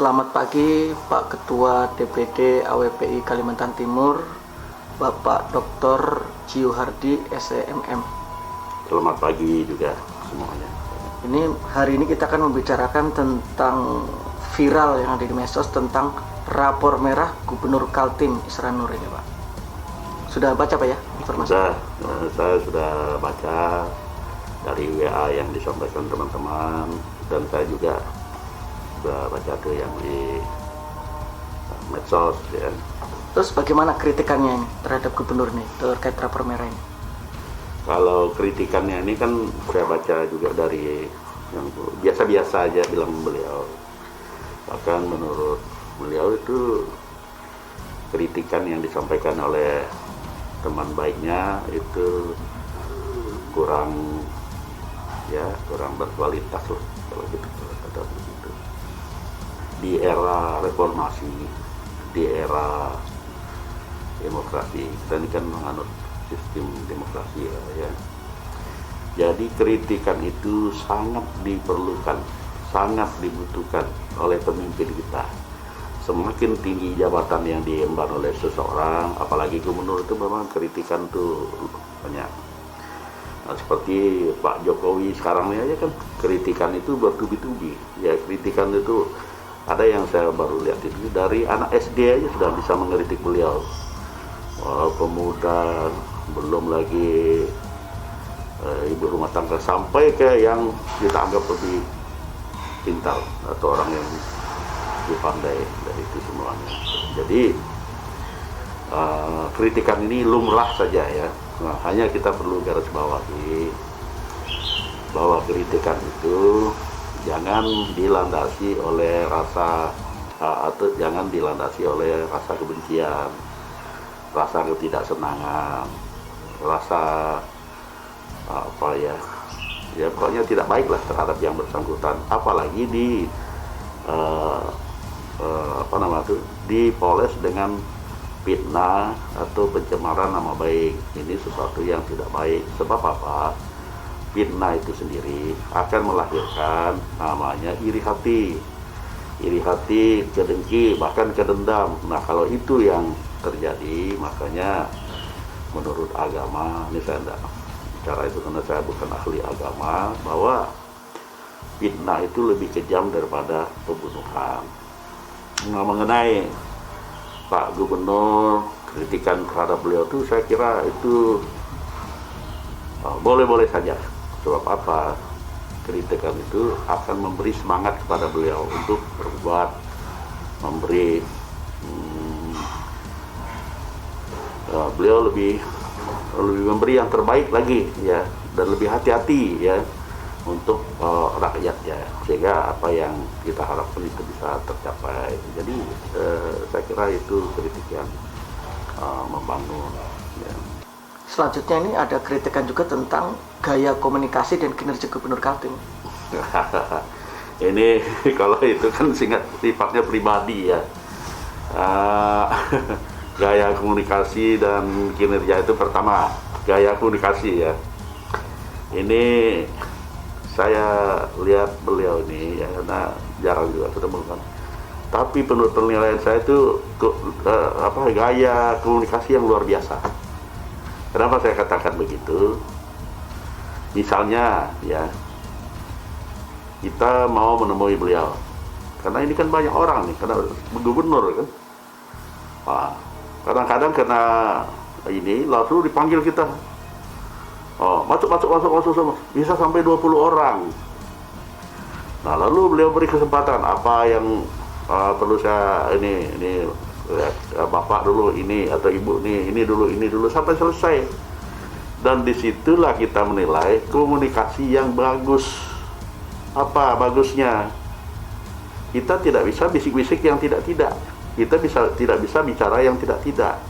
Selamat pagi Pak Ketua DPD AWPI Kalimantan Timur, Bapak Dr. Jiuhardi SEMM. Selamat pagi juga semuanya. Hari ini kita akan membicarakan tentang viral yang ada di medsos tentang rapor merah Gubernur Kaltim Isran Nur ini, Pak. Sudah baca Pak ya informasi? Saya sudah baca dari WA yang disampaikan teman-teman, dan saya juga sudah baca tuh yang di medsos ya. Terus bagaimana kritikannya ini terhadap gubernur ini terkait rapor merah ini? Kalau kritikannya ini kan saya baca juga dari yang biasa-biasa aja bilang beliau. Bahkan menurut beliau itu kritikan yang disampaikan oleh teman baiknya itu kurang berkualitas loh kalau gitu, ada begitu. Di era reformasi, di era demokrasi, kita ini kan menganut sistem demokrasi ya. Jadi kritikan itu sangat diperlukan, sangat dibutuhkan oleh pemimpin kita. Semakin tinggi jabatan yang diemban oleh seseorang, apalagi gubernur, itu memang kritikan tuh banyak. Nah, seperti Pak Jokowi sekarang ini aja kan kritikan itu bertubi-tubi. Ya, kritikan itu ada yang saya baru lihat itu dari anak SD aja sudah bisa mengkritik beliau. Pemuda, belum lagi ibu rumah tangga, sampai ke yang kita anggap lebih pintar atau orang yang lebih pandai dari itu semuanya. Jadi kritikan ini lumrah saja ya. Nah, hanya kita perlu garis bawahi bahwa kritikan itu jangan dilandasi oleh rasa atau jangan dilandasi oleh rasa kebencian, rasa ketidaksenangan, rasa ya pokoknya tidak baiklah terhadap yang bersangkutan, apalagi dipoles dengan fitnah atau pencemaran nama baik. Ini sesuatu yang tidak baik. Sebab apa? Fitnah itu sendiri akan melahirkan namanya iri hati, kedengki, bahkan kedendam. Nah, kalau itu yang terjadi, makanya menurut agama, ini saya tidak bicara itu karena saya bukan ahli agama, bahwa fitnah itu lebih kejam daripada pembunuhan. Nah, mengenai Pak Gubernur, kritikan terhadap beliau itu saya kira itu boleh-boleh saja. Sebab apa? Kritikan itu akan memberi semangat kepada beliau untuk berbuat, beliau lebih memberi yang terbaik lagi ya, dan lebih hati-hati ya untuk rakyatnya, sehingga apa yang kita harapkan itu bisa tercapai. Jadi saya kira itu kritik yang membangun ya. Selanjutnya ini ada kritikan juga tentang gaya komunikasi dan kinerja Gubernur Kaltim. Ini kalau itu kan sifatnya pribadi ya. Gaya komunikasi dan kinerja itu, pertama gaya komunikasi ya. Ini saya lihat beliau ini ya, karena jarang juga ketemu kan. Tapi menurut penilaian saya itu gaya komunikasi yang luar biasa. Kenapa saya katakan begitu? Misalnya ya, kita mau menemui beliau, karena ini kan banyak orang nih, karena gubernur kan. Kadang-kadang kena ini langsung dipanggil kita. Masuk, bisa sampai 20 orang. Nah, lalu beliau beri kesempatan apa yang perlu saya ini bapak dulu ini, atau ibu ini dulu sampai selesai. Dan disitulah kita menilai komunikasi yang bagus. Apa bagusnya? Kita tidak bisa bisik-bisik yang tidak. Kita tidak bisa bicara yang tidak.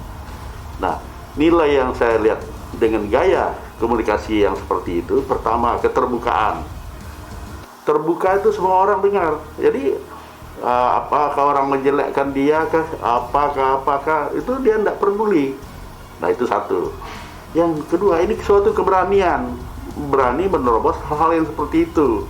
Nah, nilai yang saya lihat dengan gaya komunikasi yang seperti itu, pertama keterbukaan. Terbuka itu semua orang dengar. Jadi apakah orang menjelekkan dia kah, apakah itu dia tidak peduli. Nah, itu satu. Yang kedua, ini suatu keberanian, berani menerobos hal-hal yang seperti itu.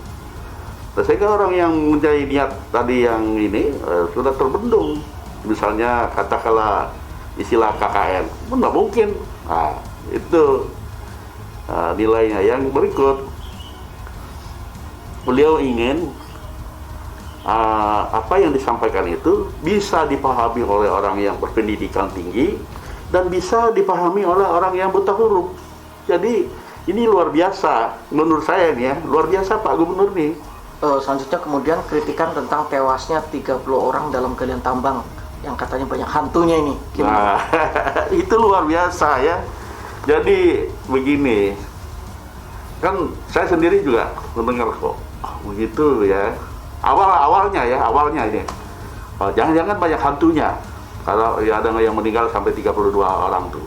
Sehingga orang yang menjadi niat tadi yang ini sudah terbendung. Misalnya katakanlah istilah KKN, nggak mungkin. Nah, itu nilainya. Yang berikut, beliau ingin apa yang disampaikan itu bisa dipahami oleh orang yang berpendidikan tinggi dan bisa dipahami oleh orang yang buta huruf. Jadi ini luar biasa menurut saya nih ya, luar biasa Pak Gubernur nih. Selanjutnya kemudian kritikan tentang tewasnya 30 orang dalam galian tambang yang katanya banyak hantunya ini. Gimana? Nah, itu luar biasa ya. Jadi begini, kan saya sendiri juga mendengar kok begitu ya. Awalnya ini. Jangan-jangan banyak hantunya. Kalau ya ada yang meninggal sampai 32 orang tuh.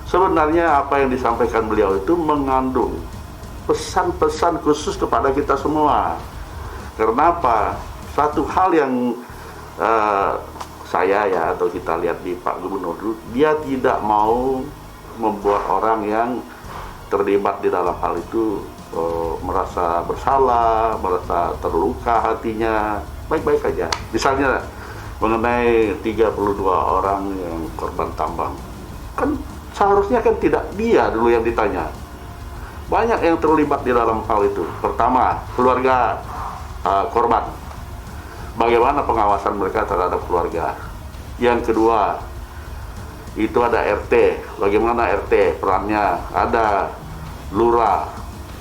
Sebenarnya apa yang disampaikan beliau itu mengandung pesan-pesan khusus kepada kita semua. Kenapa? Satu hal yang saya ya atau kita lihat di Pak Gubernur, dia tidak mau membuat orang yang terlibat di dalam hal itu merasa bersalah, merasa terluka hatinya. Baik-baik aja. Misalnya mengenai 32 orang yang korban tambang, kan seharusnya kan tidak dia dulu yang ditanya. Banyak yang terlibat di dalam hal itu. Pertama, keluarga korban. Bagaimana pengawasan mereka terhadap keluarga. Yang kedua, itu ada RT. Bagaimana RT perannya? Ada lurah,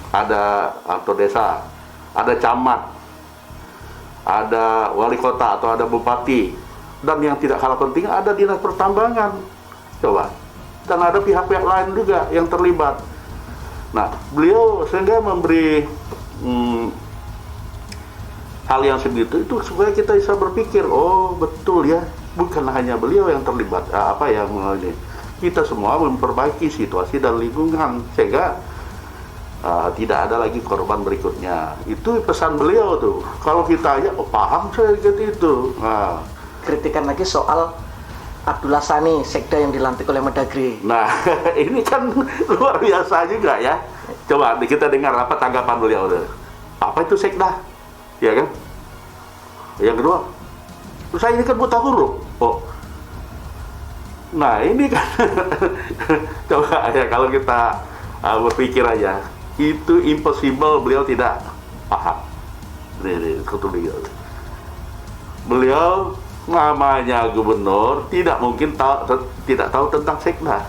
ada atau desa, ada camat, ada wali kota atau ada bupati. Dan yang tidak kalah penting ada dinas pertambangan. Coba. Dan ada pihak-pihak lain juga yang terlibat. Nah, beliau sehingga memberi hal yang segitu itu supaya kita bisa berpikir, oh betul ya, bukan hanya beliau yang terlibat, kita semua memperbaiki situasi dan lingkungan sehingga tidak ada lagi korban berikutnya. Itu pesan beliau tuh. Kalau kita aja, oh paham saya gitu itu. Nah, kritikan lagi soal Abdullah Sani, sekda yang dilantik oleh Mendagri. Nah, ini kan luar biasa juga ya. Coba kita dengar apa tanggapan beliau. Apa itu sekda? Ya kan? Yang kedua, saya ini kan buta huruf. Oh. Nah, ini kan coba ya kalau kita berpikir aja, itu impossible beliau tidak paham. Ini beliau namanya gubernur tidak mungkin tidak tahu tentang sekda.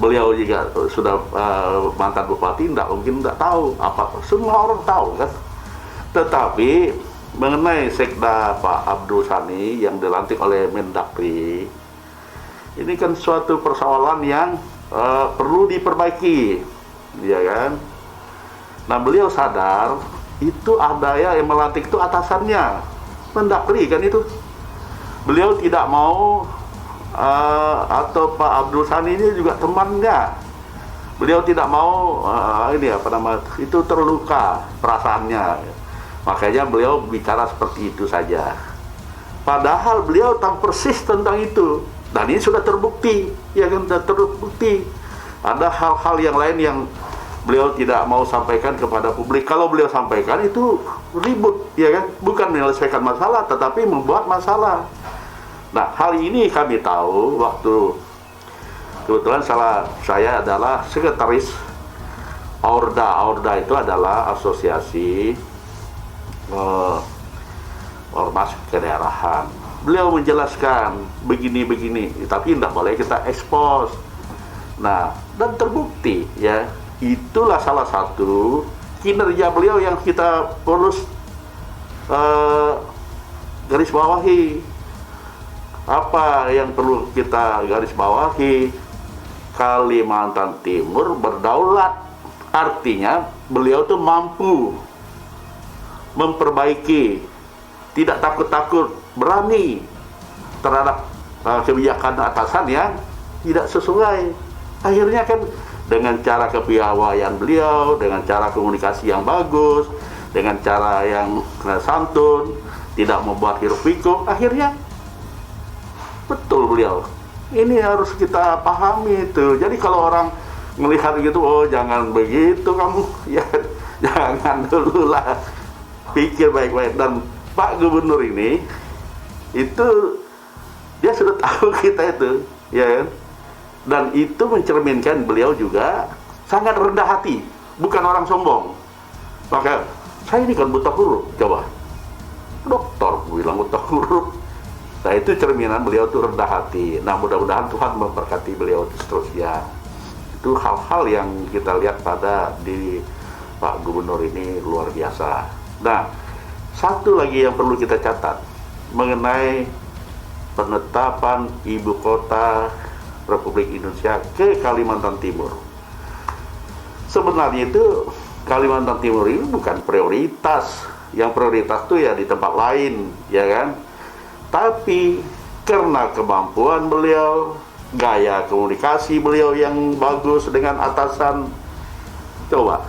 Beliau juga sudah mantan bupati, tidak mungkin tidak tahu apa. Semua orang tahu kan. Tetapi mengenai sekda Pak Abdul Sani yang dilantik oleh Mendagri, ini kan suatu persoalan yang perlu diperbaiki, ya kan? Nah, beliau sadar itu ada ya yang melantik itu atasannya Mendagri kan itu. Beliau tidak mau atau Pak Abdul Sani ini juga temannya. Beliau tidak mau itu terluka perasaannya. Makanya beliau bicara seperti itu saja. Padahal beliau tahu persis tentang itu. Dan ini sudah terbukti, ya kan, sudah terbukti. Ada hal-hal yang lain yang beliau tidak mau sampaikan kepada publik. Kalau beliau sampaikan itu ribut, ya kan, bukan menyelesaikan masalah, tetapi membuat masalah. Nah, hal ini kami tahu waktu kebetulan saya adalah sekretaris Aorda. Aorda itu adalah asosiasi ormas kedaerahan. Beliau menjelaskan begini-begini, tapi tidak boleh kita ekspos. Nah, dan terbukti ya, itulah salah satu kinerja beliau yang kita perlu garis bawahi. Apa yang perlu kita garis bawahi? Kalimantan Timur berdaulat, artinya beliau tuh mampu memperbaiki, tidak takut-takut, berani terhadap kebijakan atasan yang tidak sesuai. Akhirnya kan dengan cara kepiawaian beliau, dengan cara komunikasi yang bagus, dengan cara yang santun, tidak membuat hiruk pikuk, akhirnya betul beliau. Ini harus kita pahami itu. Jadi kalau orang melihat gitu, oh jangan begitu kamu, ya jangan dulu lah. pikir baik-baik. Dan Pak Gubernur ini itu dia sudah tahu kita itu, ya kan? Dan itu mencerminkan beliau juga sangat rendah hati, bukan orang sombong. Maka saya ini kan buta huruf, coba dokter bilang buta huruf. Nah itu cerminan beliau tuh rendah hati. Nah mudah-mudahan Tuhan memberkati beliau seterusnya. Itu hal-hal yang kita lihat pada di Pak Gubernur ini luar biasa. Nah satu lagi yang perlu kita catat mengenai penetapan ibu kota Republik Indonesia ke Kalimantan Timur. Sebenarnya itu Kalimantan Timur ini bukan prioritas. Yang prioritas tuh ya di tempat lain, ya kan? Tapi karena kemampuan beliau, gaya komunikasi beliau yang bagus dengan atasan, coba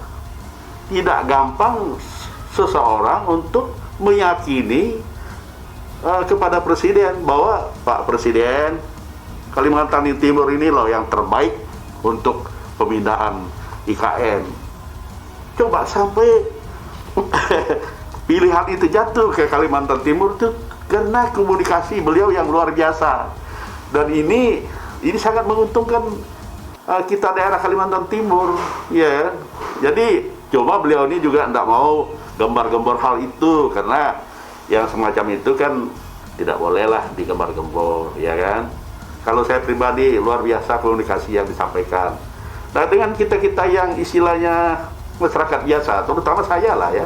tidak gampang seseorang untuk meyakini kepada presiden bahwa Pak Presiden, Kalimantan Timur ini loh yang terbaik untuk pemindahan IKN. Coba sampai pilihan itu jatuh ke Kalimantan Timur tuh karena komunikasi beliau yang luar biasa. Dan ini sangat menguntungkan kita daerah Kalimantan Timur, ya. Jadi coba beliau ini juga tidak mau gembar-gembor hal itu, karena yang semacam itu kan tidak bolehlah digembar-gembor, ya kan. Kalau saya pribadi luar biasa komunikasi yang disampaikan. Nah dengan kita-kita yang istilahnya masyarakat biasa, terutama saya lah ya,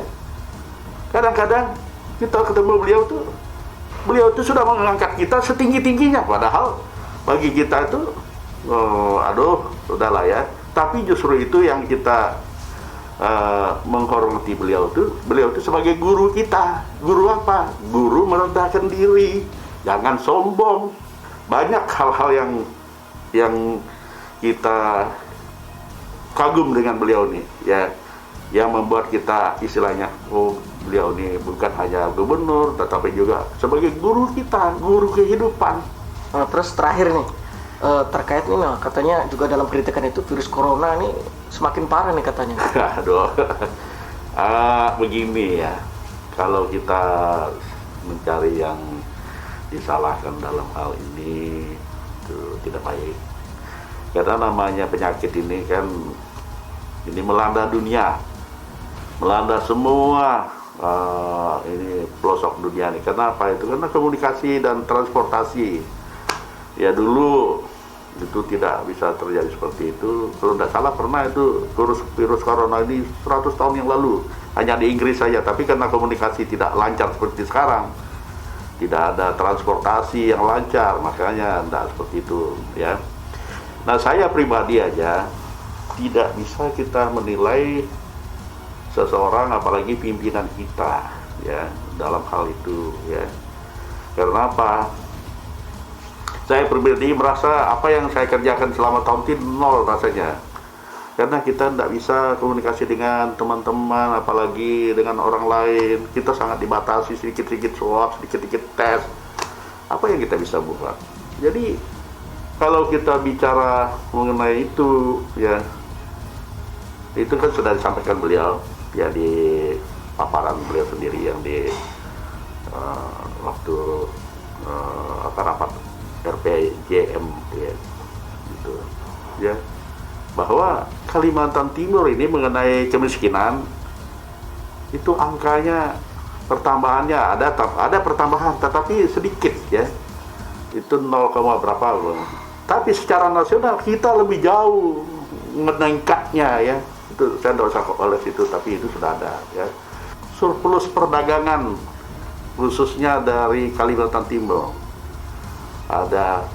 kadang-kadang kita ketemu beliau tuh sudah mengangkat kita setinggi-tingginya, padahal bagi kita itu aduh sudahlah ya. Tapi justru itu yang kita menghormati beliau tuh sebagai guru kita. Guru apa? Guru merendahkan diri, jangan sombong. Banyak hal-hal yang kita kagum dengan beliau nih, ya, yang membuat kita istilahnya, oh beliau ini bukan hanya gubernur, tetapi juga sebagai guru kita, guru kehidupan. Terus terakhir nih, terkait nih, katanya juga dalam kritikan itu virus corona ini semakin parah nih katanya. Aduh, begini ya, kalau kita mencari yang disalahkan dalam hal ini itu tidak baik. Karena namanya penyakit ini kan ini melanda dunia, melanda semua ini pelosok dunia nih. Kenapa itu? Karena komunikasi dan transportasi. Ya dulu itu tidak bisa terjadi seperti itu. Kalau tidak salah pernah itu virus corona ini 100 tahun yang lalu hanya di Inggris saja. Tapi karena komunikasi tidak lancar seperti sekarang, tidak ada transportasi yang lancar, makanya tidak seperti itu, ya. Nah saya pribadi aja tidak bisa kita menilai seseorang, apalagi pimpinan kita, ya, dalam hal itu, ya. Karena apa? Saya pribadi merasa apa yang saya kerjakan selama tahun ini nol rasanya. Karena kita tidak bisa komunikasi dengan teman-teman, apalagi dengan orang lain. Kita sangat dibatasi, sedikit-sedikit swab, sedikit-sedikit tes. Apa yang kita bisa buat? Jadi kalau kita bicara mengenai itu, ya, itu kan sudah disampaikan beliau, ya, di paparan beliau sendiri yang di waktu rapat RPJM, ya, gitu, ya, bahwa Kalimantan Timur ini mengenai kemiskinan itu angkanya pertambahannya ada pertambahan, tetapi sedikit, ya, itu 0, berapa loh. Tapi secara nasional kita lebih jauh meningkatnya, ya. Itu saya tidak usah koles itu, tapi itu sudah ada, ya. Surplus perdagangan khususnya dari Kalimantan Timur ada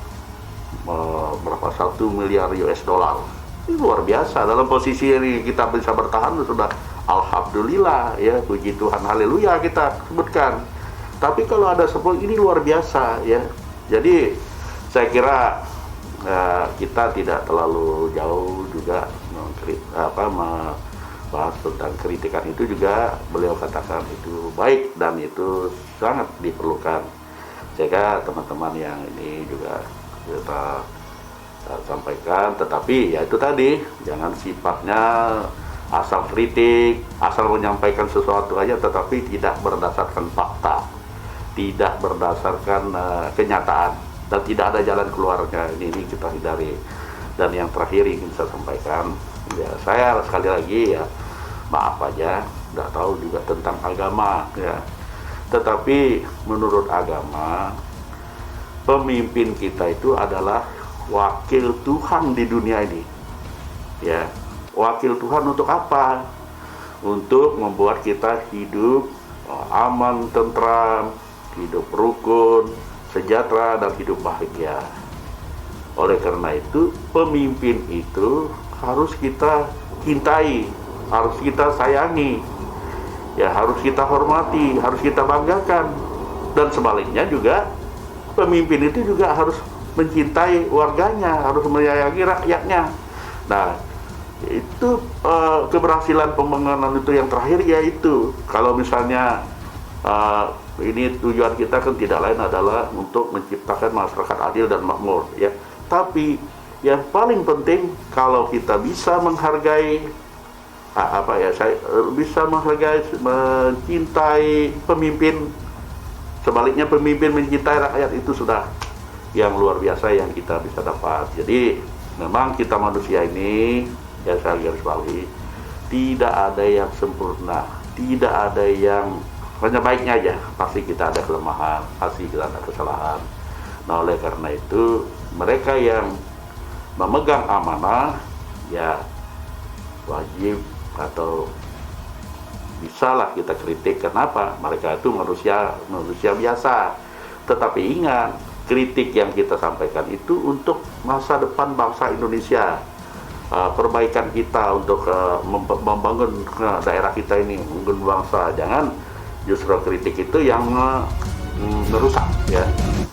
berapa, 1 miliar US dollar. Ini luar biasa. Dalam posisi ini kita bisa bertahan sudah alhamdulillah, ya, puji Tuhan, haleluya kita sebutkan. Tapi kalau ada seperti ini luar biasa, ya. Jadi saya kira kita tidak terlalu jauh juga membahas tentang kritikan itu. Juga beliau katakan itu baik dan itu sangat diperlukan. Saya kira teman-teman yang ini juga kita sampaikan, tetapi ya itu tadi, jangan sifatnya asal kritik, asal menyampaikan sesuatu aja, tetapi tidak berdasarkan fakta, tidak berdasarkan kenyataan, dan tidak ada jalan keluarnya. Ini kita hindari. Dan yang terakhir ingin saya sampaikan, ya saya sekali lagi ya maaf aja, nggak tahu juga tentang agama ya, tetapi menurut agama pemimpin kita itu adalah wakil Tuhan di dunia ini ya. Wakil Tuhan untuk apa? Untuk membuat kita hidup aman, tentram, hidup rukun, sejahtera, dan hidup bahagia. Oleh karena itu, pemimpin itu harus kita cintai, harus kita sayangi, ya harus kita hormati, harus kita banggakan. Dan sebaliknya juga, pemimpin itu juga harus mencintai warganya, harus menyayangi rakyatnya. Nah, itu keberhasilan pembangunan itu yang terakhir, yaitu kalau misalnya ini tujuan kita kan tidak lain adalah untuk menciptakan masyarakat adil dan makmur ya. Tapi yang paling penting, kalau kita bisa menghargai bisa menghargai, mencintai pemimpin, sebaliknya pemimpin mencintai rakyat, itu sudah yang luar biasa yang kita bisa dapat. Jadi memang kita manusia ini, ya saya garis bawahi, tidak ada yang sempurna, tidak ada yang hanya baiknya aja, pasti kita ada kelemahan, pasti kita ada kesalahan. Nah oleh karena itu, mereka yang memegang amanah ya wajib atau bisalah kita kritik. Kenapa? Mereka itu manusia biasa. Tetapi ingat, kritik yang kita sampaikan itu untuk masa depan bangsa Indonesia, perbaikan kita untuk membangun daerah kita ini, membangun bangsa. Jangan justru kritik itu yang merusak ya.